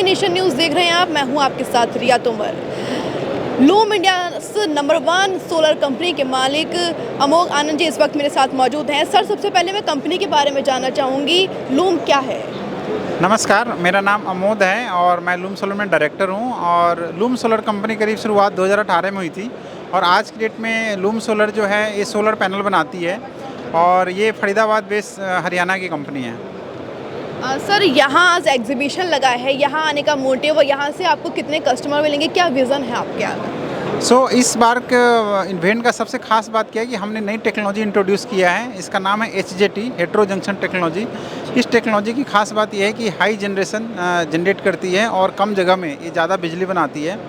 We nation news देख रहे हैं आप। मैं हूं आपके साथ Riya Tomar. Loom India number 1 solar company के मालिक अमोघ आनंद जी इस वक्त मेरे साथ मौजूद हैं। सर, सबसे पहले मैं कंपनी के बारे में जानना चाहूँगी, लूम क्या है? नमस्कार, मेरा नाम अमोद है और मैं लूम सोलर में डायरेक्टर हूँ। और लूम सोलर कंपनी करीब शुरुआत 2018 में हुई थी और आज की डेट में लूम सोलर जो है ये सोलर पैनल बनाती है और ये फरीदाबाद बेस्ड हरियाणा की कंपनी है। सर, यहाँ आज एग्जीबिशन लगा है, यहाँ आने का मोटिव और यहाँ से आपको कितने कस्टमर मिलेंगे, क्या विज़न है आपके? इस बार के इवेंट का सबसे खास बात क्या है कि हमने नई टेक्नोलॉजी इंट्रोड्यूस किया है। इसका नाम है HJT, हेट्रो जंक्शन टेक्नोलॉजी। इस टेक्नोलॉजी की खास बात यह है कि हाई जनरेशन जनरेट करती है और कम जगह में ये ज़्यादा बिजली बनाती है।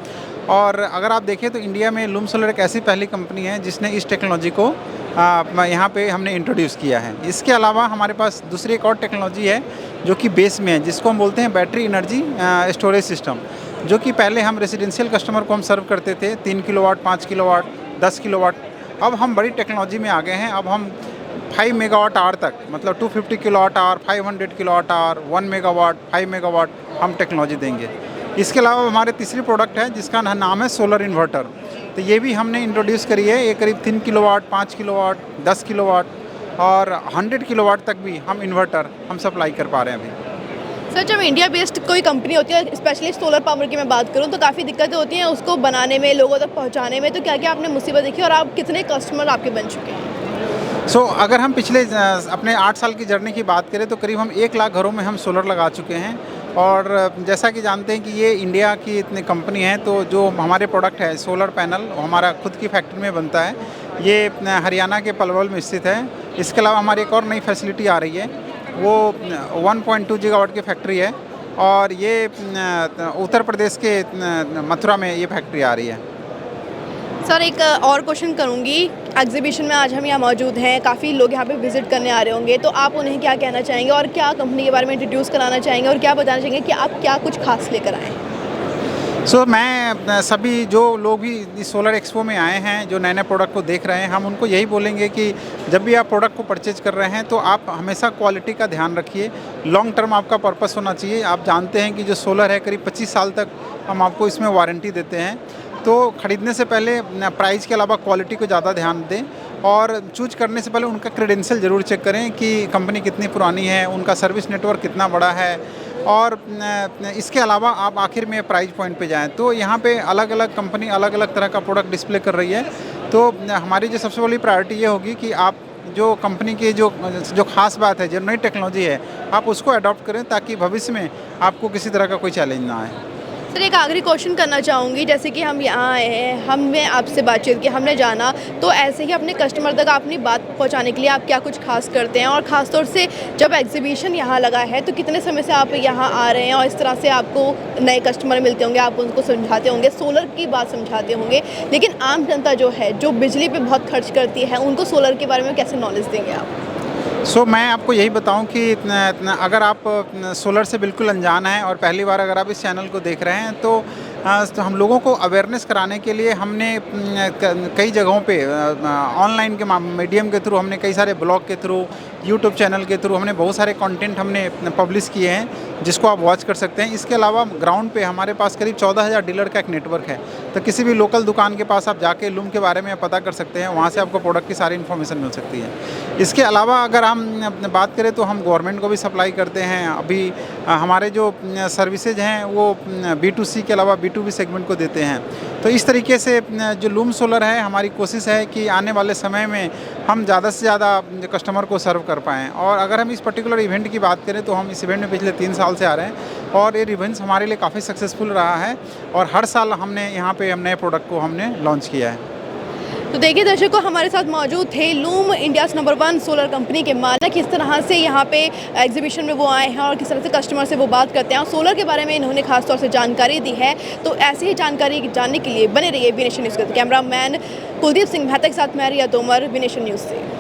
और अगर आप देखें तो इंडिया में लूम सोलर एक ऐसी पहली कंपनी है जिसने इस टेक्नोलॉजी को यहाँ पे हमने इंट्रोड्यूस किया है। इसके अलावा हमारे पास दूसरी एक और टेक्नोलॉजी है जो कि बेस में है, जिसको हम बोलते हैं बैटरी एनर्जी स्टोरेज सिस्टम, जो कि पहले हम रेजिडेंशियल कस्टमर को हम सर्व करते थे 3 किलोवाट, 5 किलोवाट, 10 किलोवाट। अब हम बड़ी टेक्नोलॉजी में आ गए हैं। अब हम 5 मेगावाट आवर तक, मतलब 250 kilowatt hour, 500 kilowatt hour, 1 megawatt, 5 megawatt हम टेक्नोलॉजी देंगे। इसके अलावा हमारे तीसरी प्रोडक्ट है जिसका नाम है सोलर इन्वर्टर। तो ये भी हमने इंट्रोड्यूस करी है। ये करीब 3 किलोवाट, 5 किलोवाट, 10 किलोवाट और 100 किलोवाट तक भी हम इन्वर्टर हम सप्लाई कर पा रहे हैं अभी। सर, जब इंडिया बेस्ड कोई कंपनी होती है, स्पेशली सोलर पावर की मैं बात करूं, तो काफ़ी दिक्कतें होती हैं उसको बनाने में, लोगों तक पहुंचाने में। तो क्या क्या आपने मुसीबत देखी और आप कितने कस्टमर आपके बन चुके हैं? अगर हम पिछले अपने 8 साल की जर्नी की बात करें तो करीब हम 1 लाख घरों में हम सोलर लगा चुके हैं। और जैसा कि जानते हैं कि ये इंडिया की इतनी कंपनी है, तो जो हमारे प्रोडक्ट है सोलर पैनल हमारा खुद की फैक्ट्री में बनता है। ये हरियाणा के पलवल में स्थित है। इसके अलावा हमारी एक और नई फैसिलिटी आ रही है, वो 1.2 गीगावाट की फैक्ट्री है और ये उत्तर प्रदेश के मथुरा में ये फैक्ट्री आ रही है। सर, एक और क्वेश्चन करूंगी। एग्जीबिशन में आज हम यहाँ मौजूद हैं, काफ़ी लोग यहाँ पे विजिट करने आ रहे होंगे, तो आप उन्हें क्या कहना चाहेंगे और क्या कंपनी के बारे में इंट्रोड्यूस कराना चाहेंगे और क्या बताना चाहेंगे कि आप क्या कुछ खास लेकर आए हैं? मैं सभी जो लोग भी इस सोलर एक्सपो में आए हैं, जो नए नए प्रोडक्ट को देख रहे हैं, हम उनको यही बोलेंगे कि जब भी आप प्रोडक्ट को परचेज कर रहे हैं तो आप हमेशा क्वालिटी का ध्यान रखिए। लॉन्ग टर्म आपका पर्पस होना चाहिए। आप जानते हैं कि जो सोलर है करीब 25 साल तक हम आपको इसमें वारंटी देते हैं। तो ख़रीदने से पहले प्राइस के अलावा क्वालिटी को ज़्यादा ध्यान दें और चूज करने से पहले उनका क्रेडेंशियल ज़रूर चेक करें कि कंपनी कितनी पुरानी है, उनका सर्विस नेटवर्क कितना बड़ा है। और इसके अलावा आप आखिर में प्राइस पॉइंट पे जाएं। तो यहाँ पे अलग अलग कंपनी अलग अलग तरह का प्रोडक्ट डिस्प्ले कर रही है। तो हमारी जो सबसे बड़ी प्रायोरिटी ये होगी कि आप जो कंपनी की जो खास बात है, जो नई टेक्नोलॉजी है, आप उसको अडॉप्ट करें ताकि भविष्य में आपको किसी तरह का कोई चैलेंज ना आए। सर, एक आखिरी क्वेश्चन करना चाहूँगी। जैसे कि हम यहाँ आए हैं, हमने आपसे बातचीत की, हमने जाना, तो ऐसे ही अपने कस्टमर तक अपनी बात पहुँचाने के लिए आप क्या कुछ खास करते हैं? और ख़ास तौर से जब एग्जीबिशन यहाँ लगा है तो कितने समय से आप यहाँ आ रहे हैं और इस तरह से आपको नए कस्टमर मिलते होंगे, आप उनको समझाते होंगे, सोलर की बात समझाते होंगे, लेकिन आम जनता जो है, जो बिजली पर बहुत खर्च करती है, उनको सोलर के बारे में कैसे नॉलेज देंगे आप? मैं आपको यही बताऊं कि अगर आप सोलर से बिल्कुल अनजान हैं और पहली बार अगर आप इस चैनल को देख रहे हैं तो हम लोगों को अवेयरनेस कराने के लिए हमने कई जगहों पे ऑनलाइन के मीडियम के थ्रू, हमने कई सारे ब्लॉग के थ्रू, यूट्यूब चैनल के थ्रू हमने बहुत सारे कंटेंट हमने पब्लिश किए हैं जिसको आप वॉच कर सकते हैं। इसके अलावा ग्राउंड पे हमारे पास करीब 14,000 डीलर का एक नेटवर्क है। तो किसी भी लोकल दुकान के पास आप जाके लूम के बारे में पता कर सकते हैं, वहाँ से आपको प्रोडक्ट की सारी इन्फॉर्मेशन मिल सकती है। इसके अलावा अगर हम बात करें तो हम गवर्नमेंट को भी सप्लाई करते हैं। अभी हमारे जो सर्विसेज हैं वो B2C के अलावा B2B सेगमेंट को देते हैं। तो इस तरीके से जो लूम सोलर है, हमारी कोशिश है कि आने वाले समय में हम ज़्यादा से ज़्यादा कस्टमर को सर्व कर पाएँ। और अगर हम इस पर्टिकुलर इवेंट की बात करें तो हम इस इवेंट में पिछले 3 साल से आ रहे हैं और ये इवेंट्स हमारे लिए काफ़ी सक्सेसफुल रहा है और हर साल हमने यहाँ पे हम नए प्रोडक्ट को हमने लॉन्च किया है। तो देखिए दर्शकों, हमारे साथ मौजूद थे loom India number 1 solar company के मालिक। किस तरह से यहाँ पे एग्जीबिशन में वो आए हैं और किस तरह से कस्टमर से वो बात करते हैं और सोलर के बारे में इन्होंने खास तौर से जानकारी दी है। तो ऐसी ही जानकारी जानने के लिए बने रहिए वी नेशन न्यूज़ के। कैमरामैन कुलदीप सिंह मेहता के साथ मैं रिया तोमर, वी नेशन न्यूज़ से।